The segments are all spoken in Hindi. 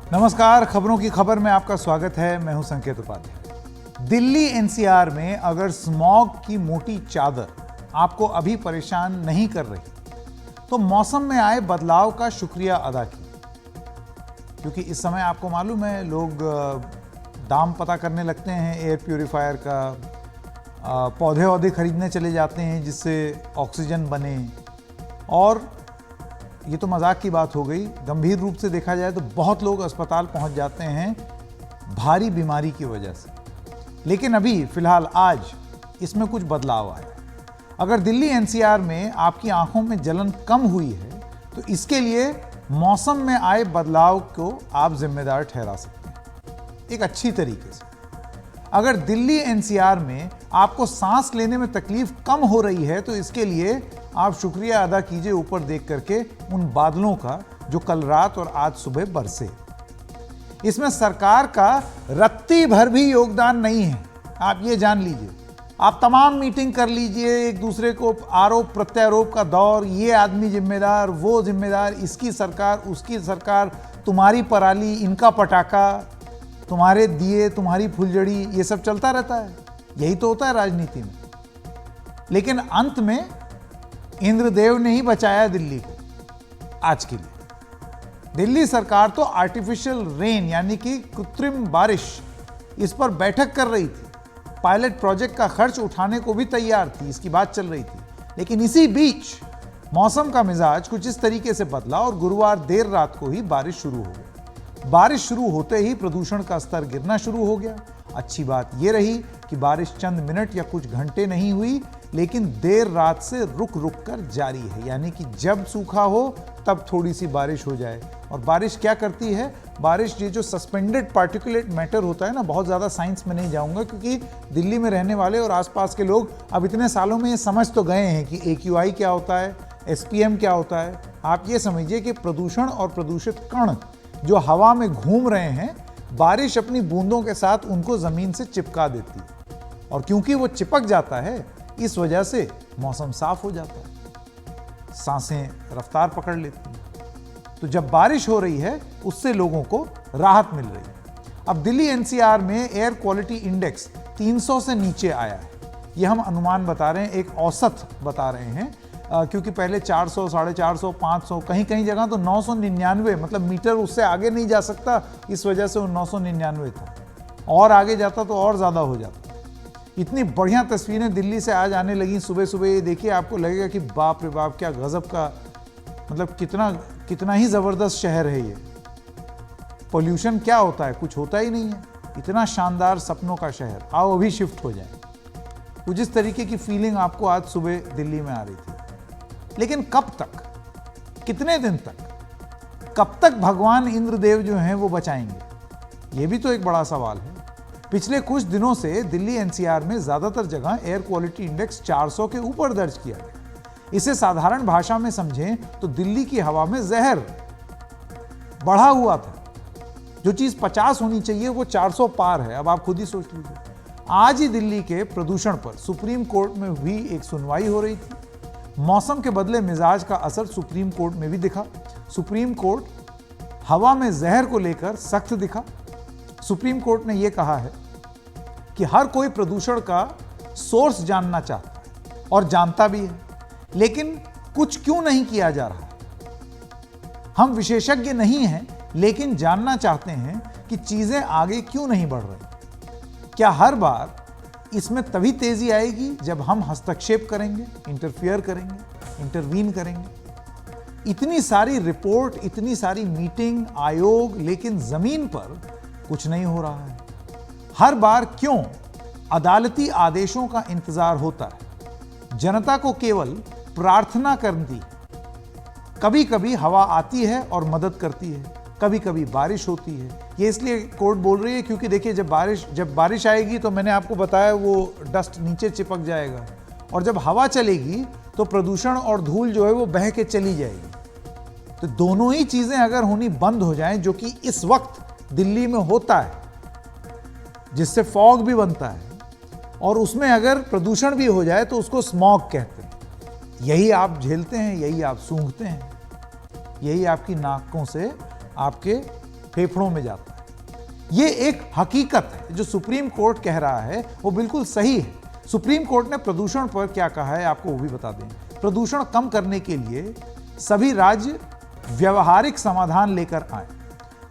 नमस्कार, खबरों की खबर में आपका स्वागत है। मैं हूं संकेत उपाध्याय। दिल्ली एनसीआर में अगर स्मॉग की मोटी चादर आपको अभी परेशान नहीं कर रही तो मौसम में आए बदलाव का शुक्रिया अदा कीजिए, क्योंकि इस समय आपको मालूम है लोग दाम पता करने लगते हैं एयर प्यूरिफायर का, पौधे वौधे खरीदने चले जाते हैं जिससे ऑक्सीजन बने। और ये तो मजाक की बात हो गई, गंभीर रूप से देखा जाए तो बहुत लोग अस्पताल पहुंच जाते हैं भारी बीमारी की वजह से। लेकिन अभी फिलहाल आज इसमें कुछ बदलाव आया। अगर दिल्ली एनसीआर में आपकी आंखों में जलन कम हुई है तो इसके लिए मौसम में आए बदलाव को आप जिम्मेदार ठहरा सकते हैं एक अच्छी तरीके से। अगर दिल्ली एनसीआर में आपको सांस लेने में तकलीफ कम हो रही है तो इसके लिए आप शुक्रिया अदा कीजिए ऊपर देख करके उन बादलों का जो कल रात और आज सुबह बरसे। इसमें सरकार का रत्ती भर भी योगदान नहीं है, आप ये जान लीजिए। आप तमाम मीटिंग कर लीजिए, एक दूसरे को आरोप प्रत्यारोप का दौर, ये आदमी जिम्मेदार, वो जिम्मेदार, इसकी सरकार, उसकी सरकार, तुम्हारी पराली, इनका पटाखा, तुम्हारे दिए, तुम्हारी फुलझड़ी, ये सब चलता रहता है। यही तो होता है राजनीति में। लेकिन अंत में इंद्रदेव ने ही बचाया दिल्ली को आज के लिए। दिल्ली सरकार तो आर्टिफिशियल रेन यानी कि कृत्रिम बारिश, इस पर बैठक कर रही थी। पायलट प्रोजेक्ट का खर्च उठाने को भी तैयार थी, इसकी बात चल रही थी। लेकिन इसी बीच मौसम का मिजाज कुछ इस तरीके से बदला और गुरुवार देर रात को ही बारिश शुरू हो गई। बारिश शुरू होते ही प्रदूषण का स्तर गिरना शुरू हो गया। अच्छी बात यह रही कि बारिश चंद मिनट या कुछ घंटे नहीं हुई, लेकिन देर रात से रुक रुक कर जारी है। यानी कि जब सूखा हो तब थोड़ी सी बारिश हो जाए। और बारिश क्या करती है? बारिश ये जो सस्पेंडेड पार्टिकुलेट मैटर होता है ना, बहुत ज़्यादा साइंस में नहीं जाऊंगा क्योंकि दिल्ली में रहने वाले और आसपास के लोग अब इतने सालों में ये समझ तो गए हैं कि AQI क्या होता है, SPM क्या होता है। आप ये समझिए कि प्रदूषण और प्रदूषित कण जो हवा में घूम रहे हैं, बारिश अपनी बूंदों के साथ उनको ज़मीन से चिपका देती है। और क्योंकि वो चिपक जाता है, इस वजह से मौसम साफ हो जाता है, सांसें रफ्तार पकड़ लेती हैं। तो जब बारिश हो रही है उससे लोगों को राहत मिल रही है। अब दिल्ली एनसीआर में एयर क्वालिटी इंडेक्स 300 से नीचे आया है। यह हम अनुमान बता रहे हैं, एक औसत बता रहे हैं, क्योंकि पहले 400, 450, 500, कहीं कहीं जगह तो 999, मतलब मीटर उससे आगे नहीं जा सकता, इस वजह से वो 999 था। और आगे जाता तो और ज़्यादा हो जाता। इतनी बढ़िया तस्वीरें दिल्ली से आज आने लगी सुबह सुबह। ये देखिए, आपको लगेगा कि बाप रे बाप, क्या गजब का, मतलब कितना ही ज़बरदस्त शहर है ये। पोल्यूशन क्या होता है? कुछ होता ही नहीं है। इतना शानदार सपनों का शहर। आओ अभी शिफ्ट हो जाए। कुछ इस तरीके की फीलिंग आपको आज सुबह दिल्ली में आ रही थी। लेकिन कब तक, कितने दिन तक, कब तक भगवान इंद्रदेव जो हैं वो बचाएंगे? ये भी तो एक बड़ा सवाल है। पिछले कुछ दिनों से दिल्ली एनसीआर में ज्यादातर जगह एयर क्वालिटी इंडेक्स 400 के ऊपर दर्ज किया गया। इसे साधारण भाषा में समझें तो दिल्ली की हवा में जहर बढ़ा हुआ था। जो चीज 50 होनी चाहिए वो 400 पार है। अब आप खुद ही सोच लीजिए। आज ही दिल्ली के प्रदूषण पर सुप्रीम कोर्ट में भी एक सुनवाई हो रही थी। मौसम के बदले मिजाज का असर सुप्रीम कोर्ट में भी दिखा। सुप्रीम कोर्ट हवा में जहर को लेकर सख्त दिखा। सुप्रीम कोर्ट ने यह कहा है कि हर कोई प्रदूषण का सोर्स जानना चाहता है और जानता भी है, लेकिन कुछ क्यों नहीं किया जा रहा? हम विशेषज्ञ नहीं हैं, लेकिन जानना चाहते हैं कि चीजें आगे क्यों नहीं बढ़ रही। क्या हर बार इसमें तभी तेजी आएगी जब हम हस्तक्षेप करेंगे, इंटरफियर करेंगे, इंटरवीन करेंगे? इतनी सारी रिपोर्ट, इतनी सारी मीटिंग, आयोग, लेकिन जमीन पर कुछ नहीं हो रहा है। हर बार क्यों अदालती आदेशों का इंतजार होता है? जनता को केवल प्रार्थना करती। कभी कभी हवा आती है और मदद करती है, कभी कभी बारिश होती है। ये इसलिए कोर्ट बोल रही है क्योंकि देखिए, जब बारिश आएगी तो मैंने आपको बताया वो डस्ट नीचे चिपक जाएगा, और जब हवा चलेगी तो प्रदूषण और धूल जो है वो बह के चली जाएगी। तो दोनों ही चीजें अगर होनी बंद हो जाएं, जो कि इस वक्त दिल्ली में होता है, जिससे फॉग भी बनता है, और उसमें अगर प्रदूषण भी हो जाए तो उसको स्मॉग कहते हैं। यही आप झेलते हैं, यही आप सूंघते हैं, यही आपकी नाकों से आपके फेफड़ों में जाता है। ये एक हकीकत है। जो सुप्रीम कोर्ट कह रहा है वो बिल्कुल सही है। सुप्रीम कोर्ट ने प्रदूषण पर क्या कहा है आपको वो भी बता दें। प्रदूषण कम करने के लिए सभी राज्य व्यवहारिक समाधान लेकर आए।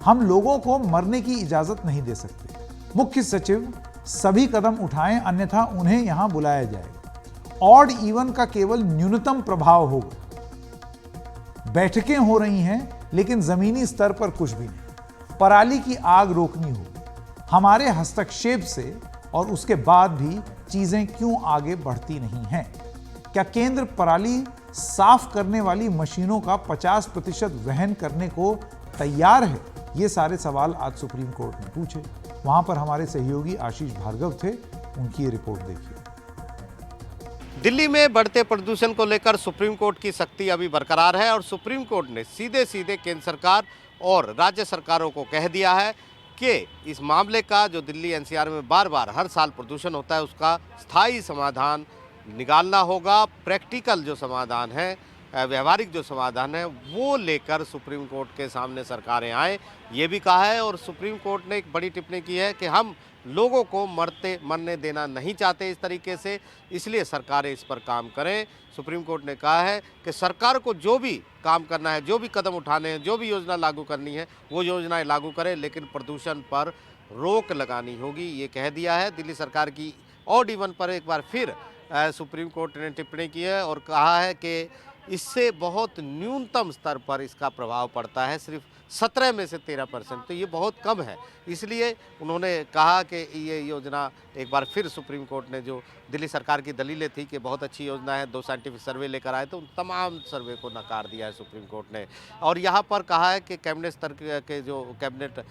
हम लोगों को मरने की इजाजत नहीं दे सकते। मुख्य सचिव सभी कदम उठाएं, अन्यथा उन्हें यहां बुलाया जाएगा। ऑड इवन का केवल न्यूनतम प्रभाव होगा। बैठकें हो रही हैं लेकिन जमीनी स्तर पर कुछ भी नहीं। पराली की आग रोकनी होगी। हमारे हस्तक्षेप से और उसके बाद भी चीजें क्यों आगे बढ़ती नहीं हैं? क्या केंद्र पराली साफ करने वाली मशीनों का 50% वहन करने को तैयार है? ये सारे सवाल आज सुप्रीम कोर्ट ने पूछे। वहां पर हमारे सहयोगी आशीष भार्गव थे, उनकी ये रिपोर्ट देखिए। दिल्ली में बढ़ते प्रदूषण को लेकर सुप्रीम कोर्ट की सख्ती अभी बरकरार है और सुप्रीम कोर्ट ने सीधे सीधे केंद्र सरकार और राज्य सरकारों को कह दिया है कि इस मामले का जो दिल्ली एनसीआर में बार बार हर साल प्रदूषण होता है उसका स्थायी समाधान निकालना होगा। प्रैक्टिकल जो समाधान है, व्यवहारिक जो समाधान है वो लेकर सुप्रीम कोर्ट के सामने सरकारें आए, ये भी कहा है। और सुप्रीम कोर्ट ने एक बड़ी टिप्पणी की है कि हम लोगों को मरने देना नहीं चाहते इस तरीके से, इसलिए सरकारें इस पर काम करें। सुप्रीम कोर्ट ने कहा है कि सरकार को जो भी काम करना है, जो भी कदम उठाने हैं, जो भी योजना लागू करनी है वो योजनाएं लागू करें, लेकिन प्रदूषण पर रोक लगानी होगी, ये कह दिया है। दिल्ली सरकार की ऑड इवन पर एक बार फिर सुप्रीम कोर्ट ने टिप्पणी की है और कहा है कि इससे बहुत न्यूनतम स्तर पर इसका प्रभाव पड़ता है, सिर्फ 17 में से 13%, तो ये बहुत कम है। इसलिए उन्होंने कहा कि ये योजना एक बार फिर सुप्रीम कोर्ट ने जो दिल्ली सरकार की दलीलें थी कि बहुत अच्छी योजना है, 2 साइंटिफिक सर्वे लेकर आए, तो उन तमाम सर्वे को नकार दिया है सुप्रीम कोर्ट ने। और यहाँ पर कहा है कि कैबिनेट स्तर के जो कैबिनेट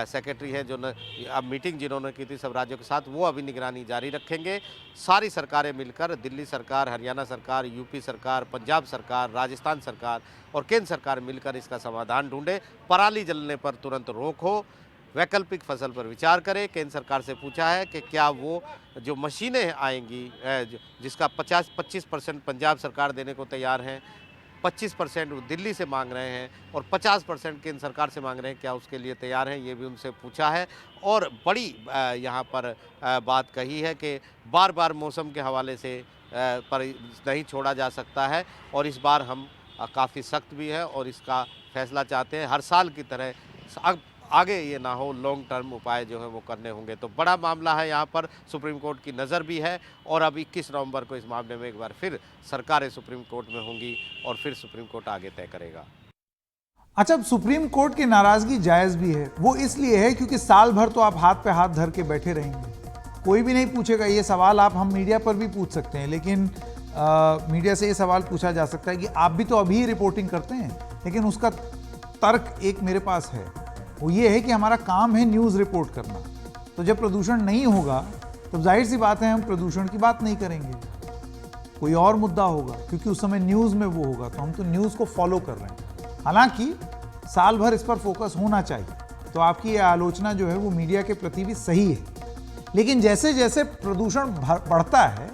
सेक्रेटरी है, जो अब मीटिंग जिन्होंने की थी सब राज्यों के साथ, वो अभी निगरानी जारी रखेंगे। सारी सरकारें मिलकर, दिल्ली सरकार, हरियाणा सरकार, यूपी सरकार, पंजाब सरकार, राजस्थान सरकार और केंद्र सरकार मिलकर इसका समाधान ढूंढे। पराली जलने पर तुरंत रोक हो, वैकल्पिक फसल पर विचार करें। केंद्र सरकार से पूछा है कि क्या वो जो मशीनें आएंगी जिसका 25% पंजाब सरकार देने को तैयार है, 25% दिल्ली से मांग रहे हैं और 50% केंद्र सरकार से मांग रहे हैं, क्या उसके लिए तैयार हैं, ये भी उनसे पूछा है। और बड़ी यहाँ पर बात कही है कि बार बार मौसम के हवाले से पर नहीं छोड़ा जा सकता है और इस बार हम काफ़ी सख्त भी है और इसका फैसला चाहते हैं। हर साल की तरह अब आगे ये ना हो, लॉन्ग टर्म उपाय जो है वो करने होंगे। तो बड़ा मामला है, यहाँ पर सुप्रीम कोर्ट की नज़र भी है और अब 21 नवंबर को इस मामले में एक बार फिर सरकारें सुप्रीम कोर्ट में होंगी और फिर सुप्रीम कोर्ट आगे तय करेगा। अच्छा, सुप्रीम कोर्ट की नाराजगी जायज़ भी है। वो इसलिए है क्योंकि साल भर तो आप हाथ पे हाथ धर के बैठे रहेंगे, कोई भी नहीं पूछेगा। ये सवाल आप हम मीडिया पर भी पूछ सकते हैं, लेकिन मीडिया से ये सवाल पूछा जा सकता है कि आप भी तो अभी रिपोर्टिंग करते हैं, लेकिन उसका तर्क एक मेरे पास है, वो ये है कि हमारा काम है न्यूज़ रिपोर्ट करना। तो जब प्रदूषण नहीं होगा तब जाहिर सी बात है हम प्रदूषण की बात नहीं करेंगे, कोई और मुद्दा होगा, क्योंकि उस समय न्यूज़ में वो होगा। तो हम तो न्यूज़ को फॉलो कर रहे हैं। हालांकि साल भर इस पर फोकस होना चाहिए। तो आपकी ये आलोचना जो है वो मीडिया के प्रति भी सही है, लेकिन जैसे जैसे प्रदूषण बढ़ता है,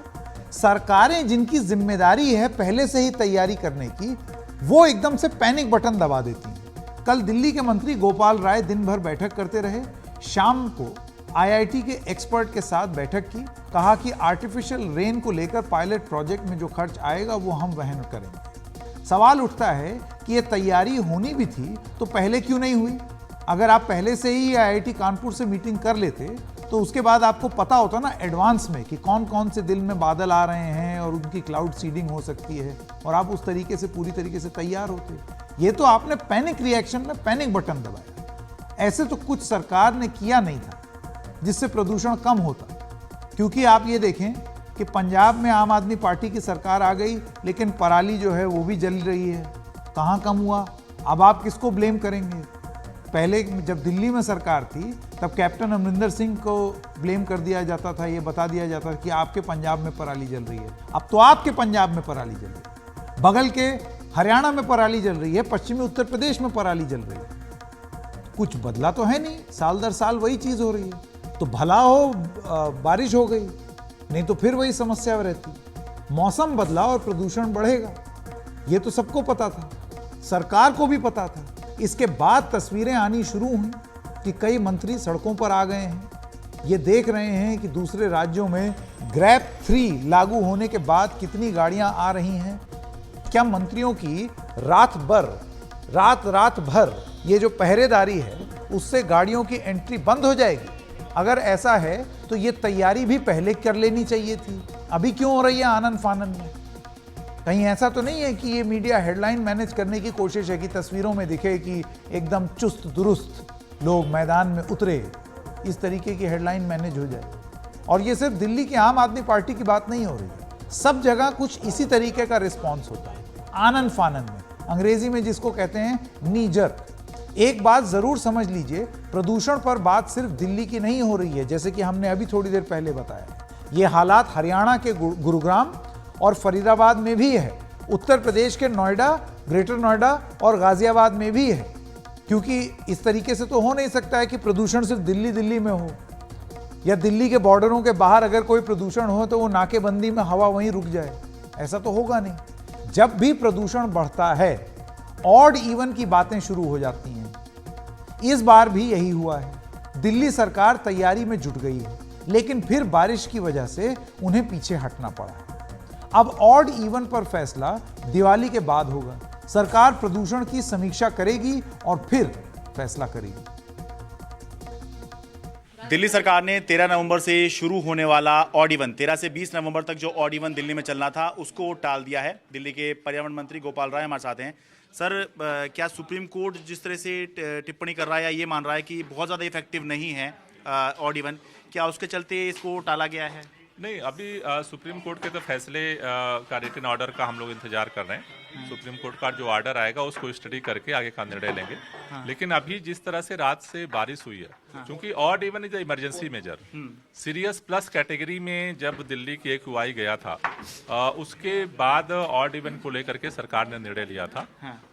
सरकारें जिनकी जिम्मेदारी है पहले से ही तैयारी करने की, वो एकदम से पैनिक बटन दबा देती हैं। कल दिल्ली के मंत्री गोपाल राय दिन भर बैठक करते रहे, शाम को आईआईटी के एक्सपर्ट के साथ बैठक की, कहा कि आर्टिफिशियल रेन को लेकर पायलट प्रोजेक्ट में जो खर्च आएगा वो हम वहन करेंगे। सवाल उठता है कि ये तैयारी होनी भी थी तो पहले क्यों नहीं हुई? अगर आप पहले से ही आईआईटी कानपुर से मीटिंग कर लेते तो उसके बाद आपको पता होता ना एडवांस में कि कौन कौन से दिल में बादल आ रहे हैं और उनकी क्लाउड सीडिंग हो सकती है, और आप उस तरीके से पूरी तरीके से तैयार होते। ये तो आपने पैनिक रिएक्शन में पैनिक बटन दबाया। ऐसे तो कुछ सरकार ने किया नहीं था जिससे प्रदूषण कम होता। क्योंकि आप ये देखें कि पंजाब में आम आदमी पार्टी की सरकार आ गई, लेकिन पराली जो है वो भी जल रही है। कहाँ कम हुआ? अब आप किसको ब्लेम करेंगे? पहले जब दिल्ली में सरकार थी तब कैप्टन अमरिंदर सिंह को ब्लेम कर दिया जाता था, ये बता दिया जाता था कि आपके पंजाब में पराली जल रही है। अब तो आपके पंजाब में पराली जल रही है, बगल के हरियाणा में पराली जल रही है, पश्चिमी उत्तर प्रदेश में पराली जल रही है। कुछ बदला तो है नहीं, साल दर साल वही चीज़ हो रही है। तो भला हो बारिश हो गई, नहीं तो फिर वही समस्या रहती। मौसम बदला और प्रदूषण बढ़ेगा, ये तो सबको पता था, सरकार को भी पता था। इसके बाद तस्वीरें आनी शुरू हुई कि कई मंत्री सड़कों पर आ गए हैं, ये देख रहे हैं कि दूसरे राज्यों में ग्रैब 3 लागू होने के बाद कितनी गाड़ियां आ रही हैं। क्या मंत्रियों की रात भर ये जो पहरेदारी है उससे गाड़ियों की एंट्री बंद हो जाएगी? अगर ऐसा है तो ये तैयारी भी पहले कर लेनी चाहिए थी। अभी क्यों हो रही है आनन फानन में? कहीं ऐसा तो नहीं है कि ये मीडिया हेडलाइन मैनेज करने की कोशिश है कि तस्वीरों में दिखे कि एकदम चुस्त दुरुस्त लोग मैदान में उतरे, इस तरीके की हेडलाइन मैनेज हो जाए। और ये सिर्फ दिल्ली की आम आदमी पार्टी की बात नहीं हो रही है, सब जगह कुछ इसी तरीके का रिस्पॉन्स होता है आनन फानन में, अंग्रेजी में जिसको कहते हैं नी जर्क। एक बात जरूर समझ लीजिए, प्रदूषण पर बात सिर्फ दिल्ली की नहीं हो रही है, जैसे कि हमने अभी थोड़ी देर पहले बताया। ये हालात हरियाणा के गुरुग्राम और फरीदाबाद में भी है, उत्तर प्रदेश के नोएडा, ग्रेटर नोएडा और गाजियाबाद में भी है। क्योंकि इस तरीके से तो हो नहीं सकता है कि प्रदूषण सिर्फ दिल्ली में हो, या दिल्ली के बॉर्डरों के बाहर अगर कोई प्रदूषण हो तो वो नाकेबंदी में हवा वहीं रुक जाए, ऐसा तो होगा नहीं। जब भी प्रदूषण बढ़ता है ऑड इवन की बातें शुरू हो जाती हैं। इस बार भी यही हुआ है। दिल्ली सरकार तैयारी में जुट गई है, लेकिन फिर बारिश की वजह से उन्हें पीछे हटना पड़ा। अब ऑड इवन पर फैसला दिवाली के बाद होगा। सरकार प्रदूषण की समीक्षा करेगी और फिर फैसला करेगी। दिल्ली सरकार ने 13 नवंबर से शुरू होने वाला ऑड इवन 13 से 20 नवंबर तक जो ऑड इवन दिल्ली में चलना था उसको टाल दिया है। दिल्ली के पर्यावरण मंत्री गोपाल राय हमारे साथ हैं। सर, क्या सुप्रीम कोर्ट जिस तरह से टिप्पणी कर रहा है या ये मान रहा है कि बहुत ज़्यादा इफेक्टिव नहीं है ऑड इवन, क्या उसके चलते इसको टाला गया है? नहीं, अभी सुप्रीम कोर्ट के तो फैसले का रिटन ऑर्डर का हम लोग इंतजार कर रहे हैं। सुप्रीम कोर्ट का जो ऑर्डर आएगा उसको स्टडी करके आगे का निर्णय लेंगे। लेकिन अभी जिस तरह से रात से बारिश हुई है, क्योंकि odd even is emergency measure, serious plus category में जब दिल्ली की AQI गया था, उसके बाद ऑड इवन को लेकर के सरकार ने निर्णय लिया था।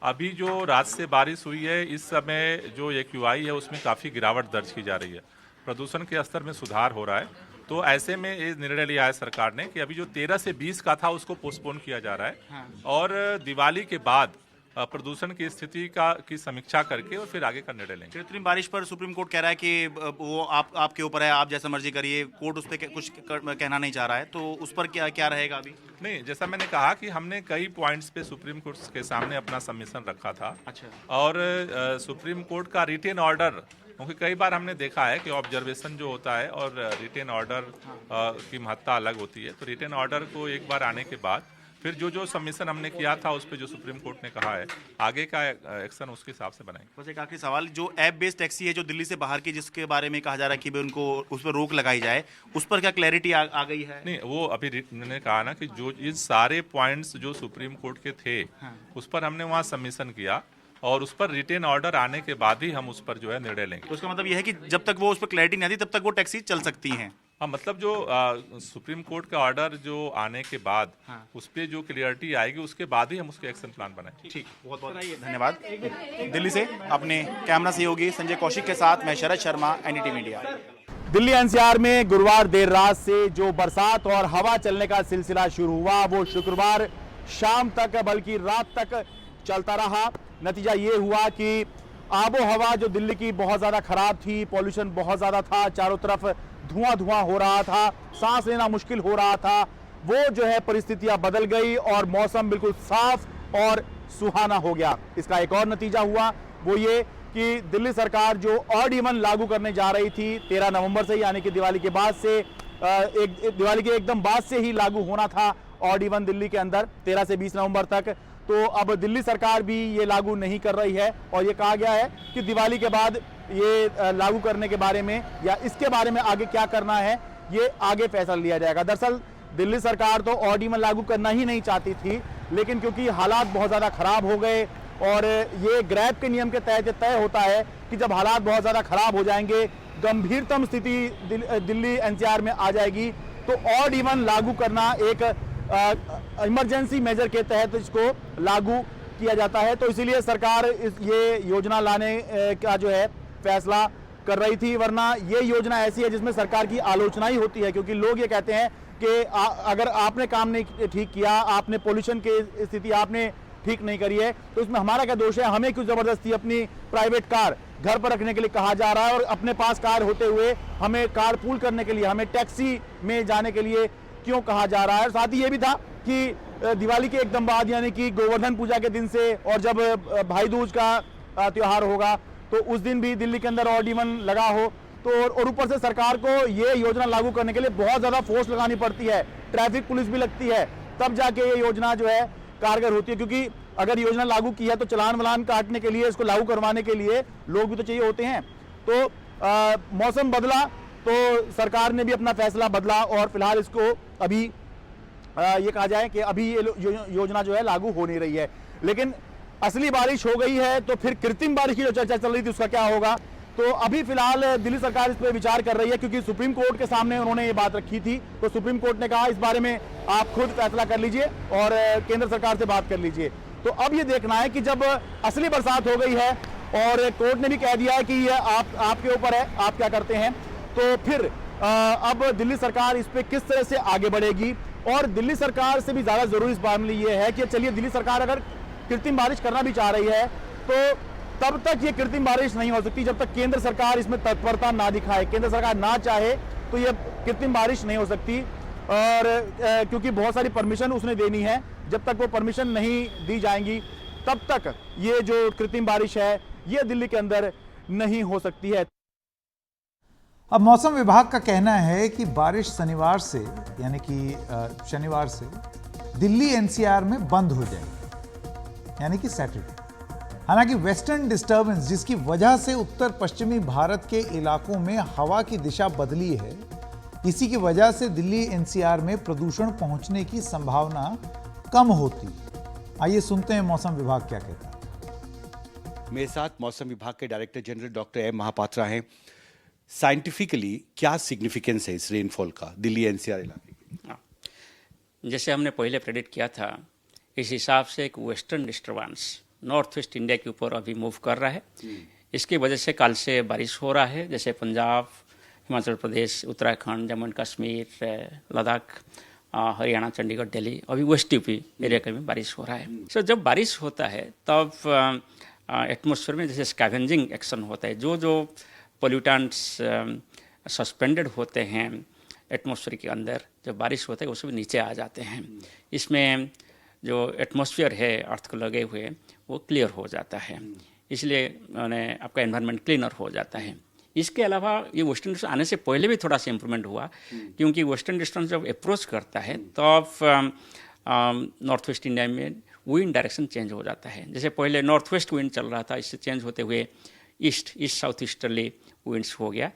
अभी जो रात से बारिश हुई है, इस समय जो AQI है उसमें काफी गिरावट दर्ज की जा रही है, प्रदूषण के स्तर में सुधार हो रहा है। तो ऐसे में ये निर्णय लिया है सरकार ने कि अभी जो 13 से 20 का था उसको पोस्टपोन किया जा रहा है और दिवाली के बाद प्रदूषण की स्थिति की समीक्षा करके और फिर आगे का निर्णय लेंगे। कृत्रिम बारिश पर सुप्रीम कोर्ट कह रहा है कि वो आपके ऊपर है, आप जैसा मर्जी करिए, कोर्ट उस पर कुछ कहना नहीं चाह रहा है, तो उस पर क्या रहेगा अभी? नहीं, जैसा मैंने कहा कि हमने कई पॉइंट्स पे सुप्रीम कोर्ट के सामने अपना सबमिशन रखा था। अच्छा। और सुप्रीम कोर्ट का रिटेन ऑर्डर, क्योंकि कई बार हमने देखा है कि ऑब्जर्वेशन जो होता है और रिटेन ऑर्डर की महत्ता अलग होती है, तो रिटेन ऑर्डर को एक बार आने के बाद फिर जो सबमिशन हमने किया था उस पर जो सुप्रीम कोर्ट ने कहा है आगे का एक्शन उसके हिसाब से बनाएंगे। बस एक आखिरी सवाल, जो ऐप बेस्ड टैक्सी है जो दिल्ली से बाहर की, जिसके बारे में कहा जा रहा है कि भी उनको उस पर रोक लगाई जाए, उस पर क्या क्लैरिटी आ गई है? नहीं, वो अभी मैंने कहा ना कि जो ये सारे पॉइंट्स जो सुप्रीम कोर्ट के थे उस पर हमने वहाँ सबमिशन किया और उस पर रिटेन ऑर्डर आने के बाद ही हम उस पर जो है निर्णय लेंगे। तो उसका मतलब यह है कि जब तक वो उस पर क्लैरिटी नहीं आती तब तक वो टैक्सी चल सकती हैं? हाँ, मतलब जो सुप्रीम कोर्ट का ऑर्डर जो आने के बाद उस पर जो क्लियरिटी आएगी उसके बाद ही हम उसके एक्शन प्लान बनाएंगे। ठीक, बहुत बहुत धन्यवाद। दिल्ली से अपने कैमरा सहयोगी संजय कौशिक के साथ मैं Sharad Sharma, NDT media. Delhi NCR में गुरुवार देर रात से जो बरसात और हवा चलने का सिलसिला शुरू हुआ वो शुक्रवार शाम तक बल्कि रात तक चलता रहा। नतीजा ये हुआ कि आबो हवा जो दिल्ली की बहुत ज़्यादा खराब थी, पॉल्यूशन बहुत ज़्यादा था, चारों तरफ धुआं हो रहा था, सांस लेना मुश्किल हो रहा था, वो जो है परिस्थितियां बदल गई और मौसम बिल्कुल साफ और सुहाना हो गया। इसका एक और नतीजा हुआ वो ये कि दिल्ली सरकार जो ऑड इवन लागू करने जा रही थी 13 नवंबर से, यानी कि दिवाली के बाद से, दिवाली के एकदम बाद से ही लागू होना था ऑड इवन दिल्ली के अंदर 13 से 20 नवंबर तक, तो अब दिल्ली सरकार भी ये लागू नहीं कर रही है और ये कहा गया है कि दिवाली के बाद ये लागू करने के बारे में या इसके बारे में आगे क्या करना है ये आगे फैसला लिया जाएगा। दरअसल दिल्ली सरकार तो ऑड इवन लागू करना ही नहीं चाहती थी, लेकिन क्योंकि हालात बहुत ज़्यादा खराब हो गए और ये ग्रैब के नियम के तहत तय होता है कि जब हालात बहुत ज़्यादा खराब हो जाएंगे, गंभीरतम स्थिति दिल्ली NCR में आ जाएगी, तो ऑड इवन लागू करना एक इमरजेंसी मेजर के तहत इसको लागू किया जाता है। तो इसीलिए सरकार ये योजना लाने का जो है फैसला कर रही थी, वरना ये योजना ऐसी है जिसमें सरकार की आलोचना ही होती है, क्योंकि लोग ये कहते हैं कि अगर आपने काम नहीं ठीक किया, आपने पोल्यूशन की स्थिति आपने ठीक नहीं करी है, तो इसमें हमारा क्या दोष है? हमें क्यों जबरदस्ती अपनी प्राइवेट कार घर पर रखने के लिए कहा जा रहा है और अपने पास कार होते हुए हमें कार पूल करने के लिए, हमें टैक्सी में जाने के लिए क्यों कहा जा रहा है? साथ ही ये भी था कि दिवाली के एकदम बाद यानी कि गोवर्धन पूजा के दिन से और जब भाई दूज का त्योहार होगा तो उस दिन भी दिल्ली के अंदर ऑड इवन लगा हो, तो और ऊपर से सरकार को ये योजना लागू करने के लिए बहुत ज्यादा फोर्स लगानी पड़ती है, ट्रैफिक पुलिस भी लगती है, तब जाके ये योजना जो है कारगर होती है। क्योंकि अगर योजना लागू की है तो चलान वलान काटने के लिए, इसको लागू करवाने के लिए लोग भी तो चाहिए होते हैं। तो मौसम बदला तो सरकार ने भी अपना फैसला बदला और फिलहाल इसको अभी ये कहा जाए कि अभी ये योजना जो है लागू हो नहीं रही है। लेकिन असली बारिश हो गई है तो फिर कृत्रिम बारिश की जो चर्चा चल रही थी उसका क्या होगा? तो अभी फिलहाल दिल्ली सरकार इस पर विचार कर रही है, क्योंकि सुप्रीम कोर्ट के सामने उन्होंने ये बात रखी थी, तो सुप्रीम कोर्ट ने कहा इस बारे में आप खुद फैसला कर लीजिए और केंद्र सरकार से बात कर लीजिए। तो अब ये देखना है कि जब असली बरसात हो गई है और कोर्ट ने भी कह दिया है कि ये आपके ऊपर है, आप क्या करते हैं, तो फिर अब दिल्ली सरकार इस पे किस तरह से आगे बढ़ेगी। और दिल्ली सरकार से भी ज्यादा जरूरी इस मामले ये है कि चलिए दिल्ली सरकार अगर कृत्रिम बारिश करना भी चाह रही है तो तब तक ये कृत्रिम बारिश नहीं हो सकती जब तक केंद्र सरकार इसमें तत्परता ना दिखाए। केंद्र सरकार ना चाहे तो ये कृत्रिम बारिश नहीं हो सकती, और क्योंकि बहुत सारी परमिशन उसने देनी है, जब तक वो परमिशन नहीं दी जाएंगी तब तक ये जो कृत्रिम बारिश है ये दिल्ली के अंदर नहीं हो सकती है। अब मौसम विभाग का कहना है कि बारिश शनिवार से यानी कि शनिवार से दिल्ली एनसीआर में बंद हो जाएगी, यानी कि सैटरडे। हालांकि वेस्टर्न डिस्टर्बेंस जिसकी वजह से उत्तर पश्चिमी भारत के इलाकों में हवा की दिशा बदली है, इसी की वजह से दिल्ली एनसीआर में प्रदूषण पहुंचने की संभावना कम होती है। आइए सुनते हैं मौसम विभाग क्या कहता है। मेरे साथ मौसम विभाग के director general doctor M Mahapatra हैं। साइंटिफिकली क्या सिग्निफिकेंस है इस रेनफॉल का दिल्ली एनसीआर इलाके की? जैसे हमने पहले प्रेडिक्ट किया था, इस हिसाब से एक western disturbance north west India के ऊपर अभी मूव कर रहा है। इसकी वजह से कल से बारिश हो रहा है, जैसे पंजाब, हिमाचल प्रदेश, उत्तराखंड, जम्मू एंड कश्मीर, लद्दाख, हरियाणा, चंडीगढ़, दिल्ली, अभी वेस्ट यूपी एरिया का भी बारिश हो रहा है। सो जब बारिश होता है तब एटमॉस्फेयर में जैसे स्कैवेंजिंग एक्शन होता है, जो पोल्यूटेंट्स सस्पेंडेड होते हैं एटमॉस्फेयर के अंदर, जब बारिश होता है वो सब नीचे आ जाते हैं। इसमें जो एटमॉस्फेयर है अर्थ को लगे हुए वो क्लियर हो जाता है, इसलिए आपका एनवायरनमेंट क्लीनर हो जाता है। इसके अलावा ये वेस्टर्न डिस्टेंस आने से पहले भी थोड़ा सा इम्प्रूवमेंट हुआ, क्योंकि वेस्टर्न डिस्टेंस जब अप्रोच करता है तब नॉर्थ वेस्ट इंडिया में विंड डायरेक्शन चेंज हो जाता है। जैसे पहले नॉर्थ वेस्ट विंड चल रहा था, इससे चेंज होते हुए ईस्ट साउथ ईस्टर्ली विंड्स हो गया,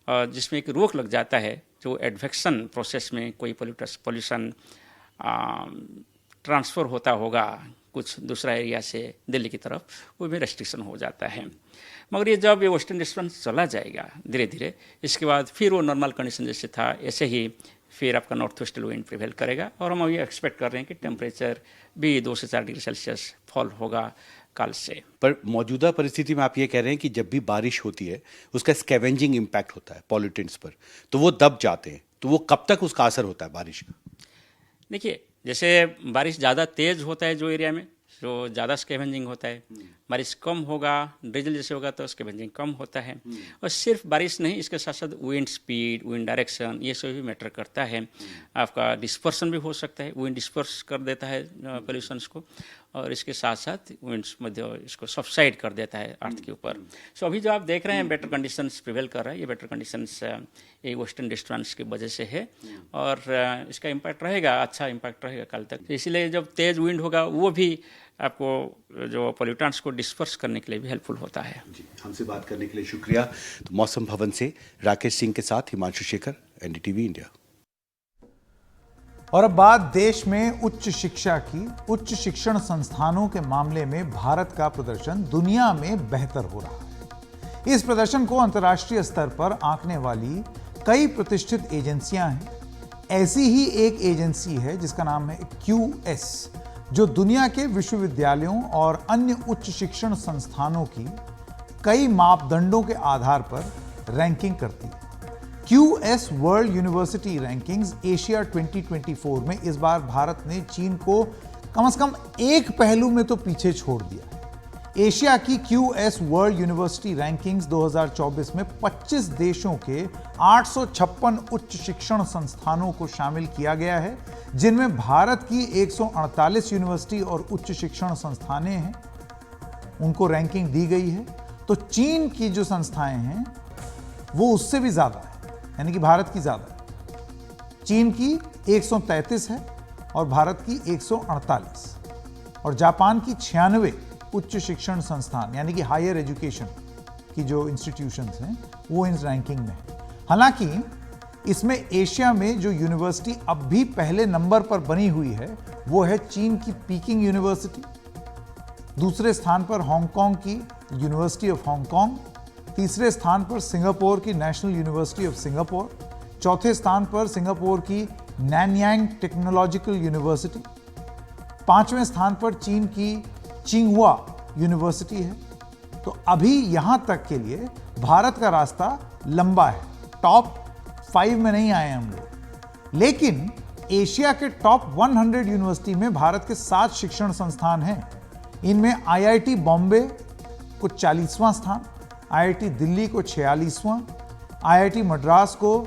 जिसमें एक रोक लग जाता है। जो एडवेक्शन प्रोसेस में कोई पोल्यूशन ट्रांसफ़र होता होगा कुछ दूसरा एरिया से दिल्ली की तरफ, वो भी रेस्ट्रिक्शन हो जाता है। मगर ये जब ये वेस्टर्न डिस्टर्बेंस चला जाएगा धीरे धीरे, इसके बाद फिर वो नॉर्मल कंडीशन जैसे था ऐसे ही फिर आपका नॉर्थ वेस्टर्न विंड प्रिवेल करेगा। और हम अभी एक्सपेक्ट कर रहे हैं कि टेम्परेचर भी 2 से 4 डिग्री सेल्सियस फॉल होगा कल से। पर मौजूदा परिस्थिति में आप ये कह रहे हैं कि जब भी बारिश होती है उसका स्कैवेंजिंग इम्पैक्ट होता है पॉल्यूटेंट्स पर, तो वो दब जाते हैं, तो वो कब तक उसका असर होता है बारिश का? देखिए, जैसे बारिश ज़्यादा तेज़ होता है जो एरिया में, जो ज़्यादा स्कैवेंजिंग होता है। बारिश कम होगा, ड्रिजल जैसे होगा तो स्कैवेंजिंग कम होता है। और सिर्फ बारिश नहीं, इसके साथ साथ विंड स्पीड, विंड डायरेक्शन, ये सब भी मैटर करता है। आपका डिस्पर्सन भी हो सकता है, विंड डिस्पर्स कर देता है पोल्यूशंस को, और इसके साथ साथ विंड्स मध्य इसको सबसाइड कर देता है अर्थ के ऊपर। सो अभी जो आप देख रहे हैं बेटर कंडीशंस प्रिवेल कर रहा है, ये बेटर कंडीशंस ये वेस्टर्न डिस्टर्बेंस की वजह से है, और इसका इम्पैक्ट रहेगा, अच्छा इम्पैक्ट रहेगा कल तक। इसलिए जब तेज़ विंड होगा वो भी आपको जो पोल्यूटेंट्स को डिस्पर्स करने के लिए भी हेल्पफुल होता है। जी, हमसे बात करने के लिए शुक्रिया। तो मौसम भवन से राकेश सिंह के साथ हिमांशु शेखर, एनडीटीवी इंडिया। और अब बात देश में उच्च शिक्षा की। उच्च शिक्षण संस्थानों के मामले में भारत का प्रदर्शन दुनिया में बेहतर हो रहा है। इस प्रदर्शन को अंतर्राष्ट्रीय स्तर पर आंकने वाली कई प्रतिष्ठित एजेंसियां हैं। ऐसी ही एक एजेंसी है जिसका नाम है QS, जो दुनिया के विश्वविद्यालयों और अन्य उच्च शिक्षण संस्थानों की कई मापदंडों के आधार पर रैंकिंग करती है। QS world university rankings Asia 2024 में इस बार भारत ने चीन को कम से कम एक पहलू में तो पीछे छोड़ दिया है। एशिया की QS वर्ल्ड यूनिवर्सिटी रैंकिंग्स 2024 में 25 देशों के 856 उच्च शिक्षण संस्थानों को शामिल किया गया है, जिनमें भारत की 148 यूनिवर्सिटी और उच्च शिक्षण संस्थानें हैं, उनको रैंकिंग दी गई है। तो चीन की जो संस्थाएं हैं वो उससे भी ज्यादा है, यानी कि भारत की ज्यादा है। चीन की 133 है और भारत की 148, और जापान की 96 उच्च शिक्षण संस्थान यानी कि हायर एजुकेशन की जो इंस्टीट्यूशंस हैं वो इन रैंकिंग में है। हालांकि इसमें एशिया में जो यूनिवर्सिटी अब भी पहले नंबर पर बनी हुई है वो है चीन की पीकिंग यूनिवर्सिटी, दूसरे स्थान पर हांगकांग की यूनिवर्सिटी ऑफ हांगकांग, तीसरे स्थान पर सिंगापुर की नेशनल यूनिवर्सिटी ऑफ सिंगापुर, चौथे स्थान पर सिंगापुर की नैनयांग टेक्नोलॉजिकल यूनिवर्सिटी, पांचवें स्थान पर चीन की चिंगहुआ यूनिवर्सिटी है। तो अभी यहां तक के लिए भारत का रास्ता लंबा है, टॉप 5 में नहीं आए हम लोग। लेकिन एशिया के टॉप 100 यूनिवर्सिटी में भारत के 7 शिक्षण संस्थान हैं। इनमें IIT बॉम्बे को 40वां स्थान, IIT दिल्ली को 46वां, IIT मद्रास को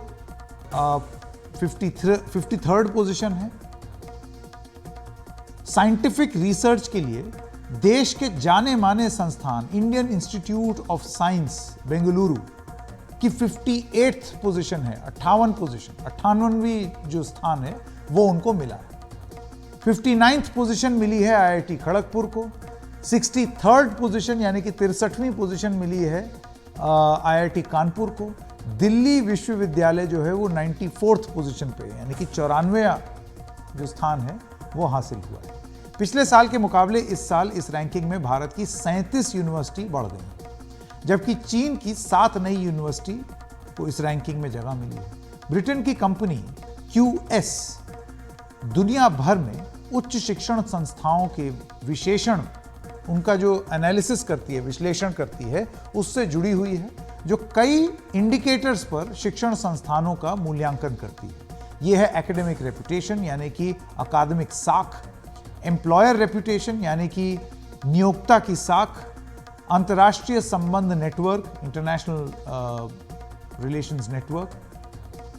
53rd पोजीशन है। साइंटिफिक रिसर्च के लिए देश के जाने माने संस्थान Indian institute of science Bengaluru की 58th पोजीशन है, 58वीं जो स्थान है वो उनको मिला है। 59th पोजीशन मिली है IIT खड़गपुर को, 63rd पोजीशन यानी कि 63वीं पोजीशन मिली है IIT कानपुर को। दिल्ली विश्वविद्यालय जो है वो 94th पोजीशन पे यानी कि 94वां जो स्थान है वो हासिल हुआ है। पिछले साल के मुकाबले इस साल इस रैंकिंग में भारत की 37 यूनिवर्सिटी बढ़ गई, जबकि चीन की 7 नई यूनिवर्सिटी को इस रैंकिंग में जगह मिली है। ब्रिटेन की कंपनी QS दुनिया भर में उच्च शिक्षण संस्थाओं के विशेषण, उनका जो एनालिसिस करती है, विश्लेषण करती है, उससे जुड़ी हुई है, जो कई इंडिकेटर्स पर शिक्षण संस्थानों का मूल्यांकन करती है। यह है एकेडमिक रेपुटेशन यानी कि अकादमिक साख, एम्प्लॉयर रेपुटेशन यानी कि नियोक्ता की साख, अंतर्राष्ट्रीय संबंध नेटवर्क, इंटरनेशनल रिलेशंस नेटवर्क,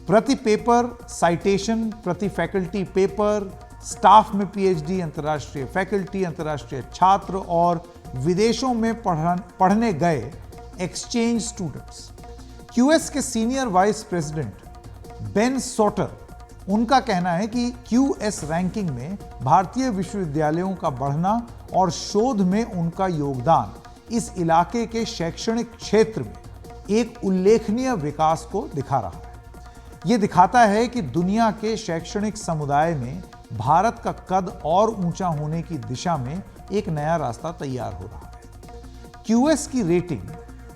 प्रति पेपर साइटेशन, प्रति फैकल्टी पेपर, स्टाफ में PhD, अंतर्राष्ट्रीय फैकल्टी, अंतर्राष्ट्रीय छात्र और विदेशों में पढ़ने गए एक्सचेंज स्टूडेंट्स। QS के senior vice president Ben sorter, उनका कहना है कि QS रैंकिंग में भारतीय विश्वविद्यालयों का बढ़ना और शोध में उनका योगदान इस इलाके के शैक्षणिक क्षेत्र में एक उल्लेखनीय विकास को दिखा रहा है। यह दिखाता है कि दुनिया के शैक्षणिक समुदाय में भारत का कद और ऊंचा होने की दिशा में एक नया रास्ता तैयार हो रहा है। QS की रेटिंग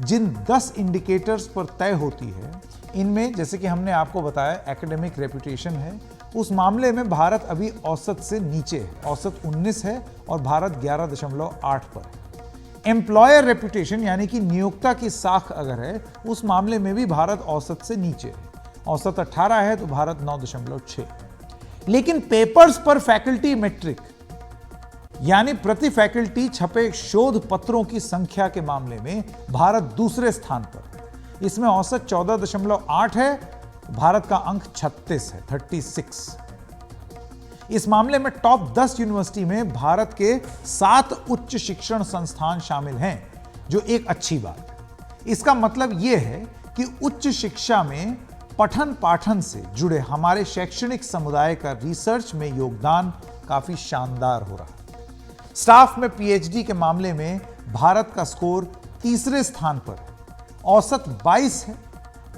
जिन 10 इंडिकेटर्स पर तय होती है, इनमें जैसे कि हमने आपको बताया एकेडमिक रेपुटेशन है, उस मामले में भारत अभी औसत से नीचे है, औसत 19 है और भारत 11.8 पर है। एम्प्लॉयर रेपुटेशन यानी कि नियोक्ता की साख अगर है, उस मामले में भी भारत औसत से नीचे है, औसत 18 है तो भारत 9.6। लेकिन पेपर्स पर फैकल्टी मेट्रिक यानी प्रति फैकल्टी छपे शोध पत्रों की संख्या के मामले में भारत दूसरे स्थान पर है। इसमें औसत 14.8 है, भारत का अंक 36 है, 36। इस मामले में टॉप 10 यूनिवर्सिटी में भारत के 7 उच्च शिक्षण संस्थान शामिल हैं, जो एक अच्छी बात है। इसका मतलब यह है कि उच्च शिक्षा में पठन पाठन से जुड़े हमारे शैक्षणिक समुदाय का रिसर्च में योगदान काफी शानदार हो रहा है। स्टाफ में PhD के मामले में भारत का स्कोर तीसरे स्थान पर है, औसत 22 है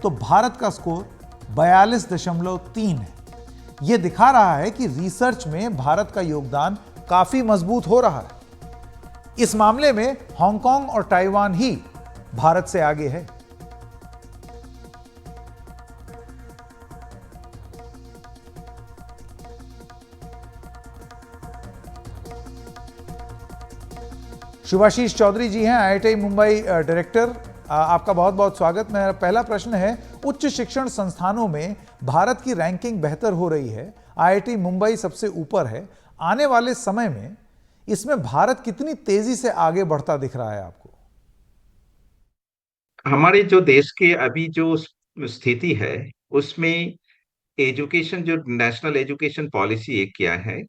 तो भारत का स्कोर 42.3 है। यह दिखा रहा है कि रिसर्च में भारत का योगदान काफी मजबूत हो रहा है। इस मामले में हांगकांग और ताइवान ही भारत से आगे है। शुभाशीष चौधरी जी हैं, IIT मुंबई डायरेक्टर। आपका बहुत बहुत स्वागत। मेरा पहला प्रश्न है, उच्च शिक्षण संस्थानों में भारत की रैंकिंग बेहतर हो रही है, IIT मुंबई सबसे ऊपर है, आने वाले समय में इसमें भारत कितनी तेजी से आगे बढ़ता दिख रहा है आपको? हमारे जो देश के अभी जो स्थिति है उसमें एजुकेशन जो नेशनल एजुकेशन पॉलिसी एक किया है,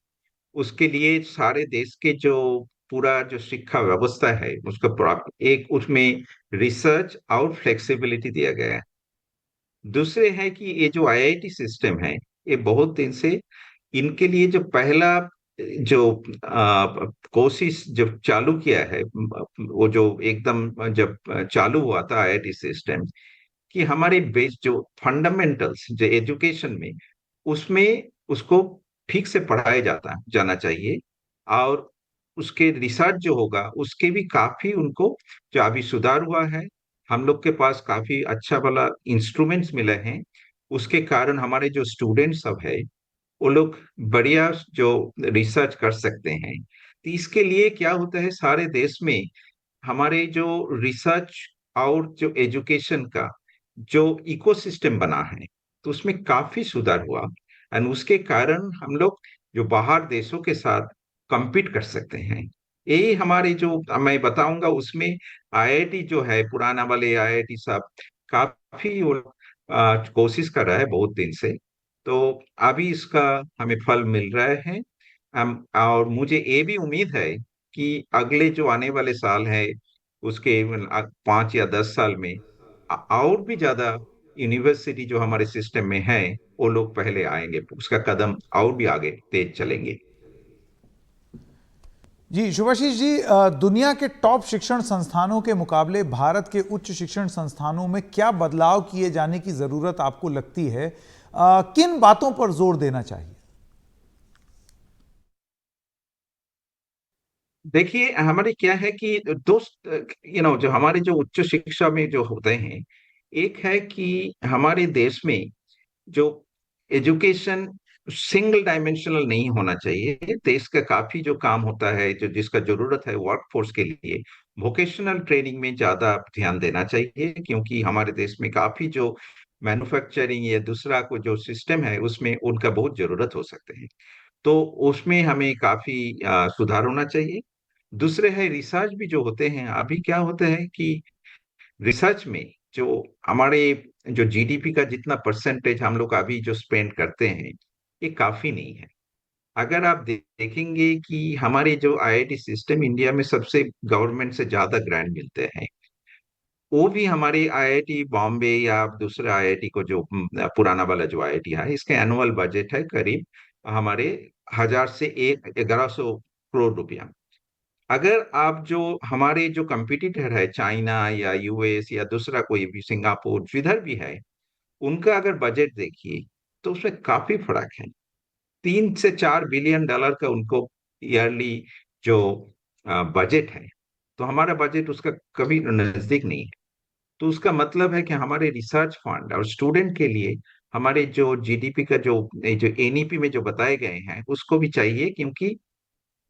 उसके लिए सारे देश के जो पूरा जो शिक्षा व्यवस्था है उसका एक उसमें रिसर्च और फ्लेक्सिबिलिटी दिया गया है। दूसरे है कि ये जो आईआईटी सिस्टम है, ये बहुत दिन से इनके लिए जो पहला जो कोशिश जब चालू किया है, वो जो एकदम जब चालू हुआ था आईआईटी सिस्टम, कि हमारे बेस जो फंडामेंटल्स जो एजुकेशन में उसमें उसको ठीक से पढ़ाया जाना चाहिए, और उसके रिसर्च जो होगा उसके भी काफी उनको जो अभी सुधार हुआ है। हम लोग के पास काफी अच्छा वाला इंस्ट्रूमेंट्स मिले हैं, उसके कारण हमारे जो स्टूडेंट सब है वो लोग बढ़िया जो रिसर्च कर सकते हैं। तो इसके लिए क्या होता है, सारे देश में हमारे जो रिसर्च और जो एजुकेशन का जो इकोसिस्टम बना है, तो उसमें काफी सुधार हुआ, एंड उसके कारण हम लोग जो बाहर देशों के साथ compete कर सकते हैं। यही हमारे जो मैं बताऊंगा उसमें आईआईटी जो है, पुराना वाले आईआईटी साहब काफी वो कोशिश कर रहा है बहुत दिन से, तो अभी इसका हमें फल मिल रहा है। और मुझे ये भी उम्मीद है कि अगले जो आने वाले साल है उसके 5 या 10 साल में और भी ज्यादा यूनिवर्सिटी जो हमारे सिस्टम में है वो लोग पहले आएंगे, उसका कदम और भी आगे तेज चलेंगे। जी शुभाशीष जी, दुनिया के टॉप शिक्षण संस्थानों के मुकाबले भारत के उच्च शिक्षण संस्थानों में क्या बदलाव किए जाने की जरूरत आपको लगती है? किन बातों पर जोर देना चाहिए? देखिए, हमारे क्या है कि दोस्त जो हमारे जो उच्च शिक्षा में जो होते हैं, एक है कि हमारे देश में जो एजुकेशन सिंगल डायमेंशनल नहीं होना चाहिए। देश का काफी जो काम होता है, जो जिसका जरूरत है वर्कफोर्स के लिए, वोकेशनल ट्रेनिंग में ज्यादा ध्यान देना चाहिए, क्योंकि हमारे देश में काफी जो मैन्युफैक्चरिंग या दूसरा को जो सिस्टम है उसमें उनका बहुत जरूरत हो सकते हैं, तो उसमें हमें काफी सुधार होना चाहिए। दूसरे है रिसर्च भी जो होते हैं, अभी क्या होता है कि रिसर्च में जो हमारे जो जीडीपी का जितना परसेंटेज हम लोग अभी जो स्पेंड करते हैं, ये काफी नहीं है। अगर आप देखेंगे कि हमारे जो आईआईटी सिस्टम इंडिया में सबसे गवर्नमेंट से ज्यादा ग्रांट मिलते हैं, वो भी हमारे आईआईटी बॉम्बे या दूसरे आईआईटी को जो पुराना वाला जो आईआईटी है, इसका एनुअल बजट है करीब हमारे 1,000 से 1,100 करोड़ रुपया। अगर आप जो हमारे जो कंपटीटर है चाइना या यूएस या दूसरा कोई भी सिंगापुर जिधर भी है, उनका अगर बजट देखिए तो उसमें काफी फर्क है। $3 से 4 बिलियन का उनको ईयरली जो बजट है, तो हमारा बजट उसका कभी नजदीक नहीं है। तो उसका मतलब है कि हमारे रिसर्च फंड और स्टूडेंट के लिए हमारे जो जीडीपी का जो एनईपी में जो बताए गए हैं उसको भी चाहिए, क्योंकि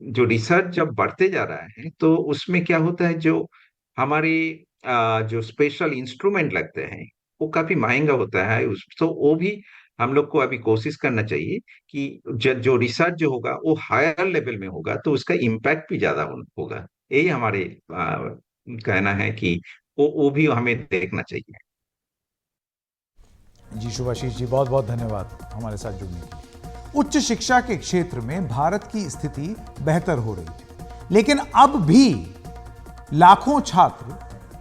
जो रिसर्च जब बढ़ते जा रहा है तो उसमें क्या होता है, जो हमारे जो स्पेशल इंस्ट्रूमेंट लगते हैं वो काफी महंगा होता है। तो वो भी हम लोग को अभी कोशिश करना चाहिए कि जो रिसर्च जो होगा वो हायर लेवल में होगा, तो उसका इम्पैक्ट भी ज्यादा होगा। यही हमारे कहना है कि वो भी हमें देखना चाहिए। जी शुभाशीष जी, बहुत बहुत धन्यवाद हमारे साथ जुड़ने के लिए। उच्च शिक्षा के क्षेत्र में भारत की स्थिति बेहतर हो रही है, लेकिन अब भी लाखों छात्र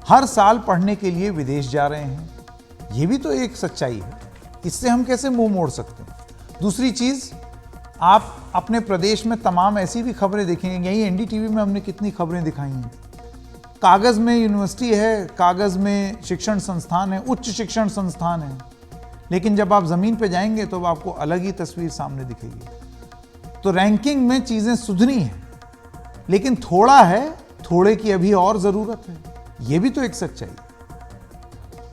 हर साल पढ़ने के लिए विदेश जा रहे हैं। यह भी तो एक सच्चाई है, इससे हम कैसे मुंह मोड़ सकते हैं? दूसरी चीज, आप अपने प्रदेश में तमाम ऐसी भी खबरें देखेंगे, यही एनडीटीवी में हमने कितनी खबरें दिखाई हैं। कागज में यूनिवर्सिटी है, कागज में शिक्षण संस्थान है, उच्च शिक्षण संस्थान है, लेकिन जब आप जमीन पे जाएंगे तो आपको अलग ही तस्वीर सामने दिखेगी। तो रैंकिंग में चीजें सुधरी हैं, लेकिन थोड़ा है, थोड़े की अभी और जरूरत है। यह भी तो एक सच्चाई है।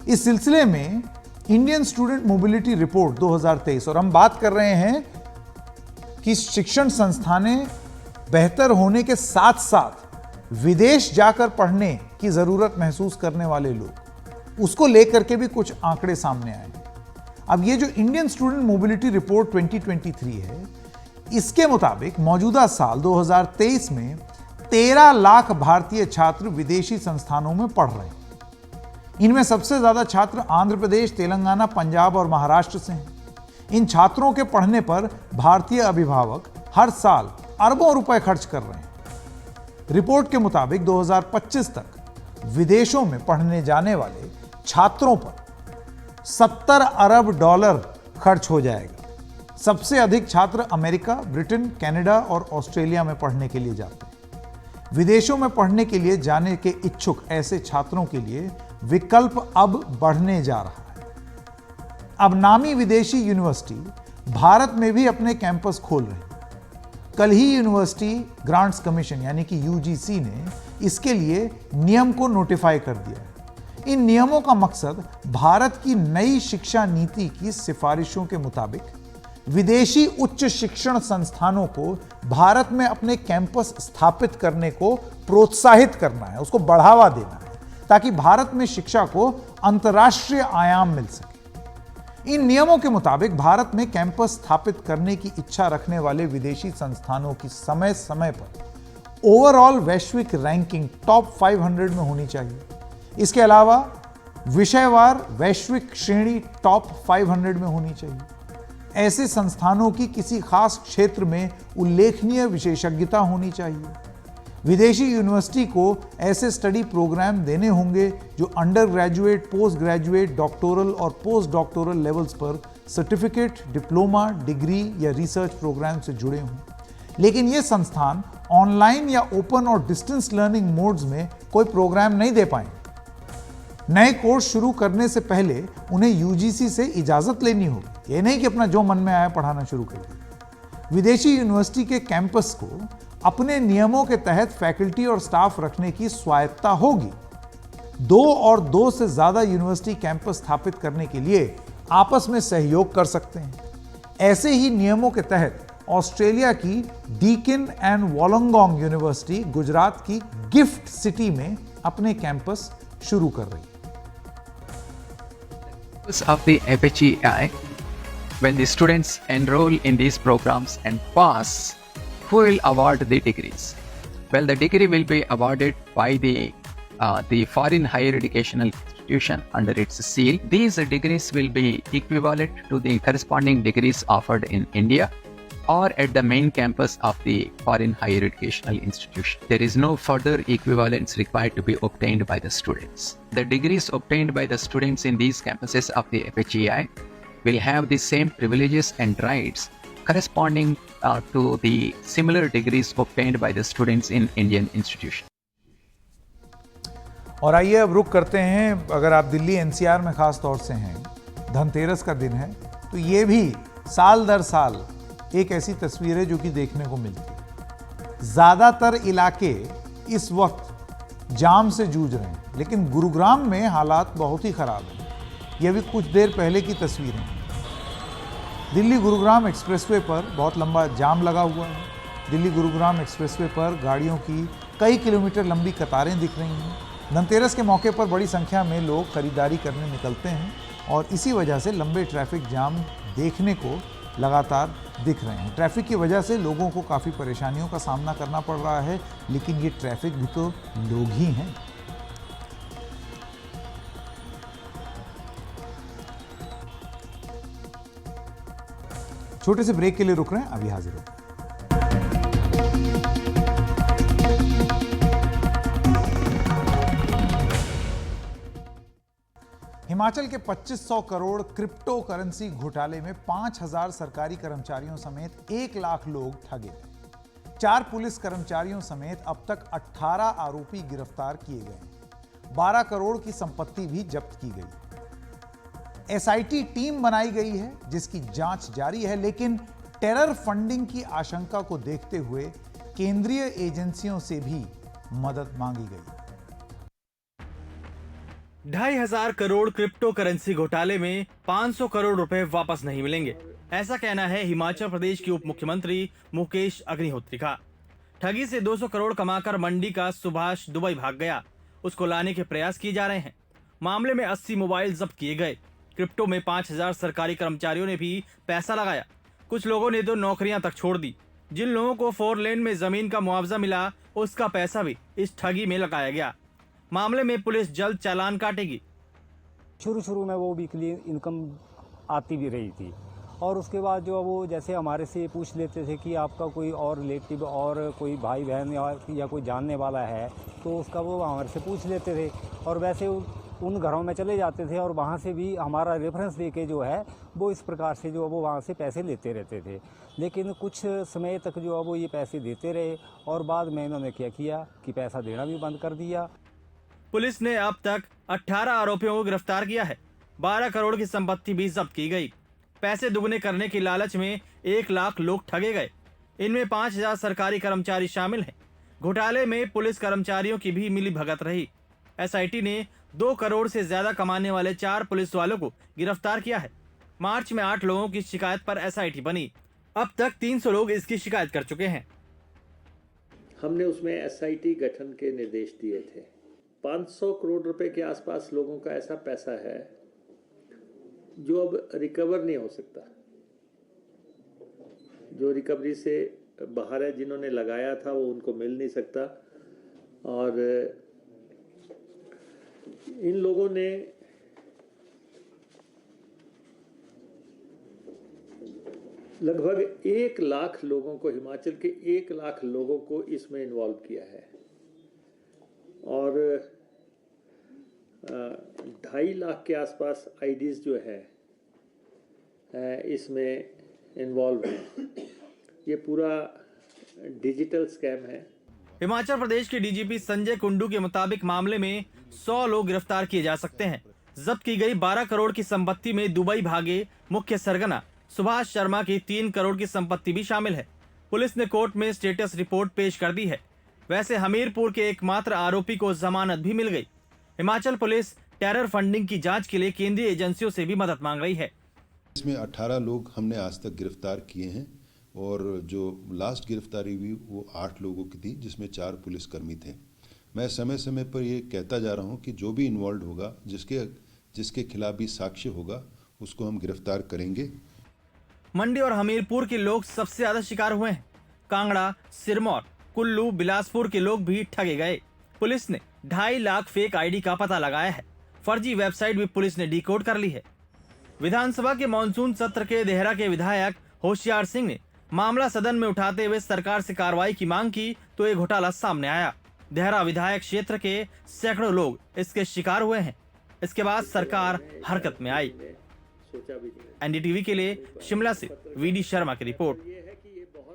इस सिलसिले में इंडियन स्टूडेंट मोबिलिटी रिपोर्ट 2023, और हम बात कर रहे हैं कि शिक्षण संस्थानें बेहतर होने के साथ साथ विदेश जाकर पढ़ने की जरूरत महसूस करने वाले लोग, उसको लेकर के भी कुछ आंकड़े सामने आए। अब ये जो इंडियन स्टूडेंट मोबिलिटी रिपोर्ट 2023 है, इसके मुताबिक मौजूदा साल 2023 में 13 लाख भारतीय छात्र विदेशी संस्थानों में पढ़ रहे हैं। इनमें सबसे ज्यादा छात्र आंध्र प्रदेश, तेलंगाना, पंजाब और महाराष्ट्र से हैं। इन छात्रों के पढ़ने पर भारतीय अभिभावक हर साल अरबों रुपए खर्च कर रहे हैं। रिपोर्ट के मुताबिक 2025 तक विदेशों में पढ़ने जाने वाले छात्रों पर 70 अरब डॉलर खर्च हो जाएगा। सबसे अधिक छात्र अमेरिका, ब्रिटेन, कनाडा और ऑस्ट्रेलिया में पढ़ने के लिए जाते हैं। विदेशों में पढ़ने के लिए जाने के इच्छुक ऐसे छात्रों के लिए विकल्प अब बढ़ने जा रहा है। अब नामी विदेशी यूनिवर्सिटी भारत में भी अपने कैंपस खोल रहे हैं। कल ही यूनिवर्सिटी ग्रांट्स कमीशन यानी कि यूजीसी ने इसके लिए नियम को नोटिफाई कर दिया है। इन नियमों का मकसद भारत की नई शिक्षा नीति की सिफारिशों के मुताबिक विदेशी उच्च शिक्षण संस्थानों को भारत में अपने कैंपस स्थापित करने को प्रोत्साहित करना है, उसको बढ़ावा देना है, ताकि भारत में शिक्षा को अंतर्राष्ट्रीय आयाम मिल सके। इन नियमों के मुताबिक भारत में कैंपस स्थापित करने की इच्छा रखने वाले विदेशी संस्थानों की समय समय पर ओवरऑल वैश्विक रैंकिंग टॉप 500 में होनी चाहिए। इसके अलावा विषयवार वैश्विक श्रेणी टॉप 500 में होनी चाहिए। ऐसे संस्थानों की किसी खास क्षेत्र में उल्लेखनीय विशेषज्ञता होनी चाहिए। विदेशी यूनिवर्सिटी को ऐसे स्टडी प्रोग्राम देने होंगे जो under graduate, post graduate, doctoral और पोस्ट डॉक्टोरल लेवल्स पर सर्टिफिकेट, डिप्लोमा, डिग्री या रिसर्च प्रोग्राम से जुड़े हों। लेकिन ये संस्थान ऑनलाइन या ओपन और डिस्टेंस लर्निंग मोड्स में कोई प्रोग्राम नहीं दे पाएंगे। नए कोर्स शुरू करने से पहले उन्हें यूजीसी से इजाजत लेनी होगी। ये नहीं कि अपना जो मन में आया पढ़ाना शुरू कर दिया। विदेशी यूनिवर्सिटी के कैंपस को अपने नियमों के तहत फैकल्टी और स्टाफ रखने की स्वायत्ता होगी। 2 और 2 से ज्यादा यूनिवर्सिटी कैंपस स्थापित करने के लिए आपस में सहयोग कर सकते हैं। ऐसे ही नियमों के तहत ऑस्ट्रेलिया की Deakin and Wollongong university Gujarat की गिफ्ट सिटी में अपने कैंपस शुरू कर रही है। Of the FHEI, when the students enroll in these programs and pass, who will award the degrees? Well, the degree will be awarded by the foreign higher educational institution under its seal. These degrees will be equivalent to the corresponding degrees offered in India or at the main campus of the foreign higher educational institution. There is no further equivalence required to be obtained by the students. The degrees obtained by the students in these campuses of the FHEI will have the same privileges and rights corresponding to the similar degrees obtained by the students in Indian institution. और आइए अब रुक करते हैं, अगर आप दिल्ली एनसीआर में खास तौर से हैं, धनतेरस का दिन है, तो ये भी साल दर साल एक ऐसी तस्वीर है जो कि देखने को मिलती है। ज्यादातर इलाके इस वक्त जाम से जूझ रहे हैं, लेकिन गुरुग्राम में हालात बहुत ही खराब हैं। ये भी कुछ देर पहले की तस्वीरें हैं। दिल्ली गुरुग्राम एक्सप्रेसवे पर बहुत लंबा जाम लगा हुआ है। दिल्ली गुरुग्राम एक्सप्रेसवे पर गाड़ियों की कई किलोमीटर लंबी कतारें दिख रही हैं। धनतेरस के मौके पर बड़ी संख्या में लोग खरीदारी करने निकलते हैं और इसी वजह से लंबे ट्रैफिक जाम देखने को लगातार दिख रहे हैं। ट्रैफिक की वजह से लोगों को काफ़ी परेशानियों का सामना करना पड़ रहा है, लेकिन ये ट्रैफिक भी तो लोग ही हैं। छोटे से ब्रेक के लिए रुक रहे हैं, अभी हाजिर हो। हिमाचल के 2500 करोड़ क्रिप्टो करेंसी घोटाले में 5000 सरकारी कर्मचारियों समेत 1 लाख लोग ठगे गए। 4 पुलिस कर्मचारियों समेत अब तक 18 आरोपी गिरफ्तार किए गए। 12 करोड़ की संपत्ति भी जब्त की गई। एसआईटी टीम बनाई गई है जिसकी जांच जारी है, लेकिन टेरर फंडिंग की आशंका को देखते हुए केंद्रीय एजेंसियों से भी मदद मांगी गई। 2500 करोड़ क्रिप्टो करेंसी घोटाले में 500 करोड़ रुपए वापस नहीं मिलेंगे, ऐसा कहना है हिमाचल प्रदेश के उप मुख्यमंत्री मुकेश अग्निहोत्री का। ठगी से 200 करोड़ कमाकर मंडी का सुभाष दुबई भाग गया, उसको लाने के प्रयास किए जा रहे हैं। मामले में 80 मोबाइल जब्त किए गए। क्रिप्टो में 5000 सरकारी कर्मचारियों ने भी पैसा लगाया। कुछ लोगों ने तो नौकरियां तक छोड़ दी। जिन लोगों को 4 लेन में जमीन का मुआवजा मिला उसका पैसा भी इस ठगी में लगाया गया। मामले में पुलिस जल्द चालान काटेगी। शुरू में वो वीकली इनकम आती भी रही थी और उसके बाद जो वो जैसे हमारे से पूछ लेते थे कि आपका कोई और रिलेटिव और कोई भाई बहन या कोई जानने वाला है, तो उसका वो हमारे से पूछ लेते थे और वैसे उन घरों में चले जाते थे और वहाँ से भी हमारा रेफरेंस देके जो है वो इस प्रकार से जो वो वहाँ से पैसे लेते रहते थे। लेकिन कुछ समय तक जो है वो ये पैसे देते रहे और बाद में इन्होंने क्या किया कि पैसा देना भी बंद कर दिया। पुलिस ने अब तक 18 आरोपियों को गिरफ्तार किया है। 12 करोड़ की संपत्ति भी जब्त की गई। पैसे दुगने करने की लालच में 1 लाख लोग ठगे गए। इनमें 5000 सरकारी कर्मचारी शामिल हैं। घोटाले में पुलिस कर्मचारियों की भी मिली भगत रही। एसआईटी ने 2 करोड़ से ज्यादा कमाने वाले 4 पुलिस वालों को गिरफ्तार किया है। मार्च में 8 लोगों की शिकायत पर एसआईटी बनी। अब तक 300 लोग इसकी शिकायत कर चुके हैं। हमने उसमें एसआईटी गठन के निर्देश दिए थे। 500 करोड़ रुपए के आसपास लोगों का ऐसा पैसा है जो अब रिकवर नहीं हो सकता, जो रिकवरी से बाहर है, जिन्होंने लगाया था वो उनको मिल नहीं सकता। और इन लोगों ने लगभग 1 लाख लोगों को, हिमाचल के 1 लाख लोगों को इसमें इन्वॉल्व किया है और 2.5 लाख के आसपास आईडीज जो है इसमें इन्वॉल्व है। ये पूरा डिजिटल स्कैम है। हिमाचल प्रदेश के डीजीपी संजय कुंडू के मुताबिक मामले में 100 लोग गिरफ्तार किए जा सकते हैं। जब्त की गई 12 करोड़ की संपत्ति में दुबई भागे मुख्य सरगना सुभाष शर्मा की 3 करोड़ की संपत्ति भी शामिल है। पुलिस ने कोर्ट में स्टेटस रिपोर्ट पेश कर दी है। वैसे हमीरपुर के एकमात्र आरोपी को जमानत भी मिल गई। हिमाचल पुलिस टेरर फंडिंग की जांच के लिए केंद्रीय एजेंसियों से भी मदद मांग रही है। इसमें 18 लोग हमने आज तक गिरफ्तार किए हैं और जो लास्ट गिरफ्तारी हुई वो 8 लोगों की थी, जिसमें 4 पुलिसकर्मी थे। मैं समय समय पर ये कहता जा रहा हूँ कि जो भी इन्वॉल्व होगा, जिसके खिलाफ भी साक्ष्य होगा, उसको हम गिरफ्तार करेंगे। मंडी और हमीरपुर के लोग सबसे ज्यादा शिकार हुए हैं। कांगड़ा, सिरमौर, कुल्लू, बिलासपुर के लोग भी ठगे गए। पुलिस ने 2.5 लाख फेक आईडी का पता लगाया है। फर्जी वेबसाइट भी पुलिस ने डिकोड कर ली है। विधानसभा के मानसून सत्र के देहरा के विधायक होशियार सिंह ने मामला सदन में उठाते हुए सरकार से कार्रवाई की मांग की तो ये घोटाला सामने आया। देहरा विधायक क्षेत्र के सैकड़ों लोग इसके शिकार हुए हैं। इसके बाद सरकार हरकत में आई। एनडीटीवी के लिए शिमला से वीडी शर्मा की रिपोर्ट।